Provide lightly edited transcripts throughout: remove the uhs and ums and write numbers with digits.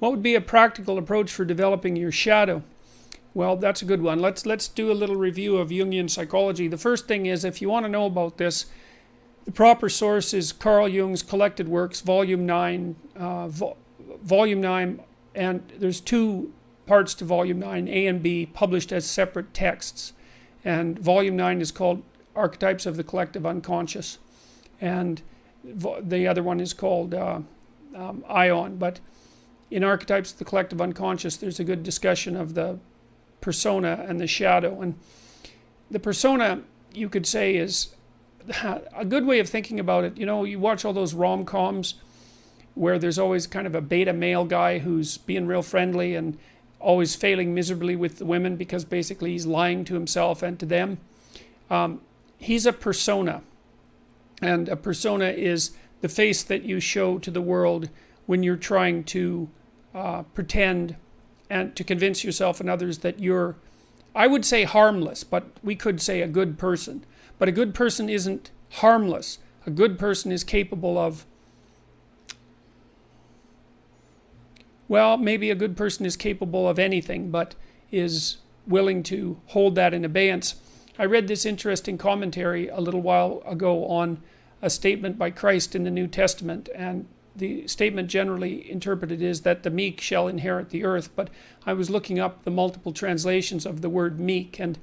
What would be a practical approach for developing your shadow? Well, that's a good one. Let's do a little review of Jungian psychology. The first thing is, if you want to know about this, the proper source is Carl Jung's Collected Works, Volume 9, and there's two parts to Volume 9, A and B, published as separate texts. And Volume 9 is called Archetypes of the Collective Unconscious, and the other one is called Ion. But in Archetypes of the Collective Unconscious, there's a good discussion of the persona and the shadow. And the persona, you could say, is a good way of thinking about it. You know, you watch all those rom-coms where there's always kind of a beta male guy who's being real friendly and always failing miserably with the women because basically he's lying to himself and to them. He's a persona. And a persona is the face that you show to the world when you're trying to pretend and to convince yourself and others that you're, I would say, harmless, but we could say a good person. But a good person isn't harmless. A good person is capable of, well, maybe a good person is capable of anything, but is willing to hold that in abeyance. I read this interesting commentary a little while ago on a statement by Christ in the New Testament, and the statement generally interpreted is that the meek shall inherit the earth, but I was looking up the multiple translations of the word meek, and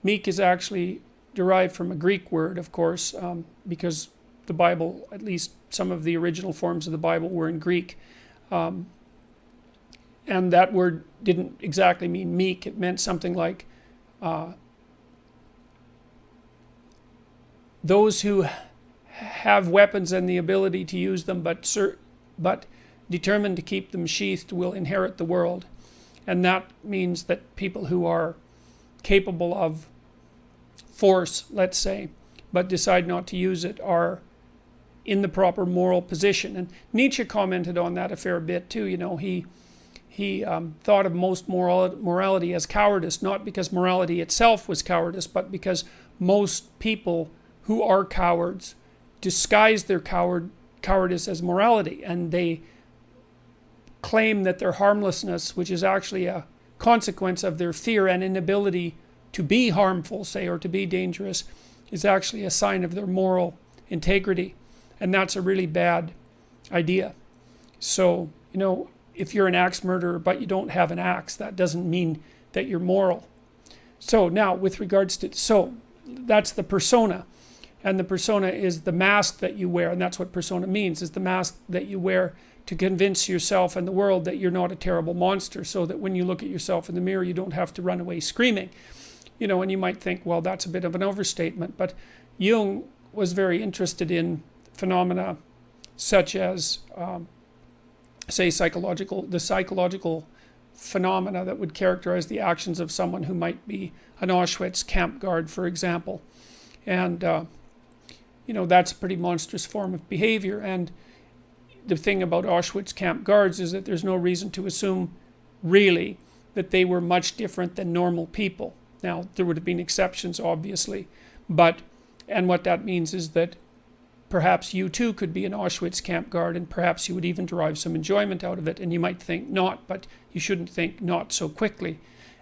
meek is actually derived from a Greek word, of course, because the Bible, at least some of the original forms of the Bible, were in Greek. And that word didn't exactly mean meek. It meant something like those who have weapons and the ability to use them, but determined to keep them sheathed, will inherit the world. And that means that people who are capable of force, let's say, but decide not to use it, are in the proper moral position. And Nietzsche commented on that a fair bit too. You know, he thought of most morality as cowardice, not because morality itself was cowardice, but because most people who are cowards disguise their cowardice as morality, and they claim that their harmlessness, which is actually a consequence of their fear and inability to be harmful, say, or to be dangerous, is actually a sign of their moral integrity. And that's a really bad idea. So, you know, if you're an axe murderer but you don't have an axe, that doesn't mean that you're moral. So now, with regards to, so that's the persona. And the persona is the mask that you wear, and that's what persona means, is the mask that you wear to convince yourself and the world that you're not a terrible monster, so that when you look at yourself in the mirror, you don't have to run away screaming. You know, and you might think, well, that's a bit of an overstatement, but Jung was very interested in phenomena such as, say, the psychological phenomena that would characterize the actions of someone who might be an Auschwitz camp guard, for example. And, you know, that's a pretty monstrous form of behavior. And the thing about Auschwitz camp guards is that there's no reason to assume, really, that they were much different than normal people. Now, there would have been exceptions, obviously, but, and what that means is that perhaps you too could be an Auschwitz camp guard, and perhaps you would even derive some enjoyment out of it, and you might think not, but you shouldn't think not so quickly.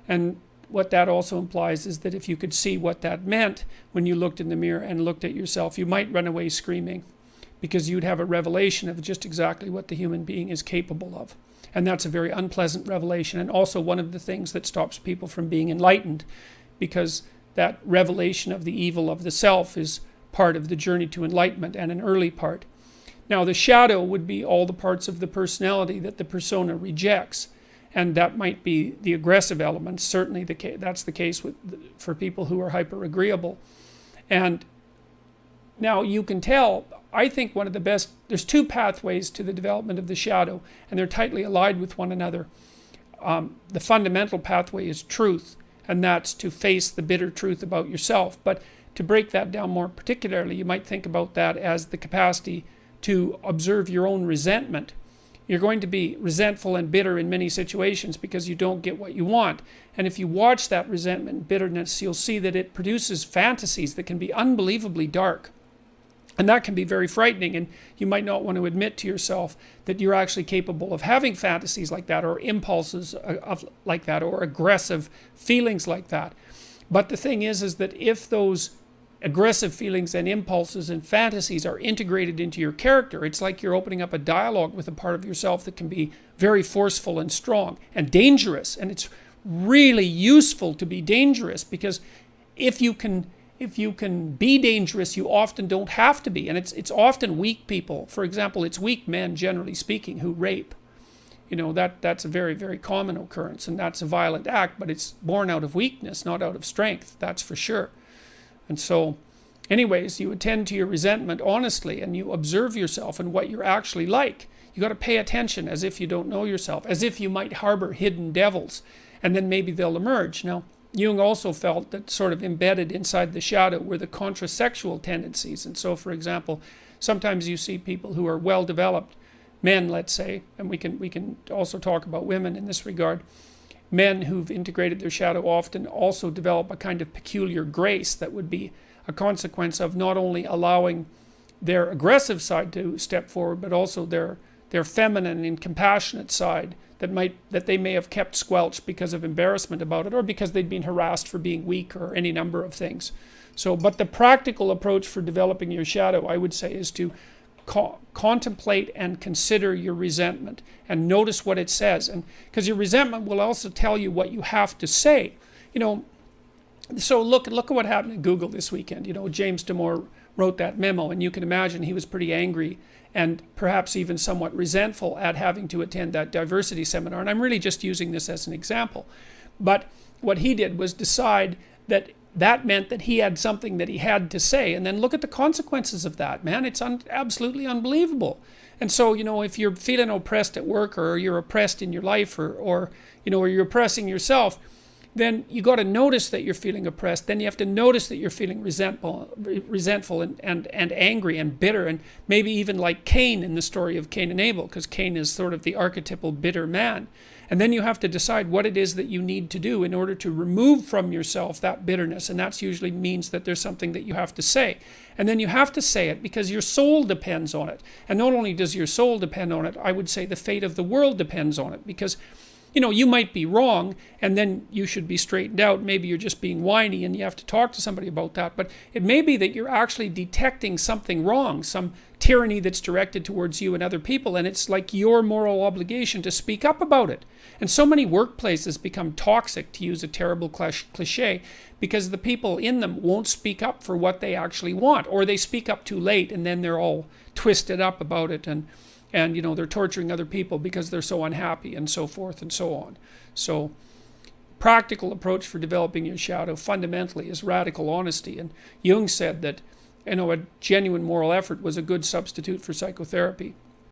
And what that also implies is that if you could see what that meant when you looked in the mirror and looked at yourself, you might run away screaming, because you'd have a revelation of just exactly what the human being is capable of. And that's a very unpleasant revelation, and also one of the things that stops people from being enlightened, because that revelation of the evil of the self is part of the journey to enlightenment, and an early part. Now, the shadow would be all the parts of the personality that the persona rejects, and that might be the aggressive elements. Certainly that's the case for people who are hyper-agreeable. And now you can tell, I think one of the best, there's two pathways to the development of the shadow, and they're tightly allied with one another. The fundamental pathway is truth, and that's to face the bitter truth about yourself. But to break that down more particularly, you might think about that as the capacity to observe your own resentment. You're going to be resentful and bitter in many situations because you don't get what you want. And if you watch that resentment and bitterness, you'll see that it produces fantasies that can be unbelievably dark. And that can be very frightening, and you might not want to admit to yourself that you're actually capable of having fantasies like that, or impulses like that, or aggressive feelings like that. But the thing is that if those aggressive feelings and impulses and fantasies are integrated into your character, it's like you're opening up a dialogue with a part of yourself that can be very forceful and strong and dangerous. And it's really useful to be dangerous, because if you can be dangerous, you often don't have to be. And it's often weak people. For example, it's weak men, generally speaking, who rape. That's a very, very common occurrence, and that's a violent act, but it's born out of weakness, not out of strength, that's for sure. And so, anyways, you attend to your resentment honestly, and you observe yourself and what you're actually like. You got to pay attention as if you don't know yourself, as if you might harbor hidden devils, and then maybe they'll emerge. Now, Jung also felt that sort of embedded inside the shadow were the contrasexual tendencies. And so, for example, sometimes you see people who are well-developed, men, let's say, and we can also talk about women in this regard. Men who've integrated their shadow often also develop a kind of peculiar grace that would be a consequence of not only allowing their aggressive side to step forward, but also their feminine and compassionate side that they may have kept squelched because of embarrassment about it, or because they'd been harassed for being weak, or any number of things. So, but the practical approach for developing your shadow, I would say, is to contemplate and consider your resentment and notice what it says. And because your resentment will also tell you what you have to say. So look at what happened at Google this weekend. James Damore wrote that memo, and you can imagine he was pretty angry and perhaps even somewhat resentful at having to attend that diversity seminar. And I'm really just using this as an example. But what he did was decide that meant that he had something that he had to say, and then look at the consequences of that. Man, it's absolutely unbelievable. And so, if you're feeling oppressed at work, or you're oppressed in your life, or you're oppressing yourself, then you got to notice that you're feeling oppressed. Then you have to notice that you're feeling resentful and angry and bitter, and maybe even like Cain in the story of Cain and Abel, because Cain is sort of the archetypal bitter man. And then you have to decide what it is that you need to do in order to remove from yourself that bitterness. And that usually means that there's something that you have to say. And then you have to say it because your soul depends on it. And not only does your soul depend on it, I would say the fate of the world depends on it. Because, you might be wrong, and then you should be straightened out. Maybe you're just being whiny and you have to talk to somebody about that. But it may be that you're actually detecting something wrong, some tyranny that's directed towards you and other people, and it's like your moral obligation to speak up about it. And so many workplaces become toxic, to use a terrible cliche, because the people in them won't speak up for what they actually want, or they speak up too late, and then they're all twisted up about it, and they're torturing other people because they're so unhappy, and so forth and so on. So, practical approach for developing your shadow fundamentally is radical honesty. And Jung said that a genuine moral effort was a good substitute for psychotherapy.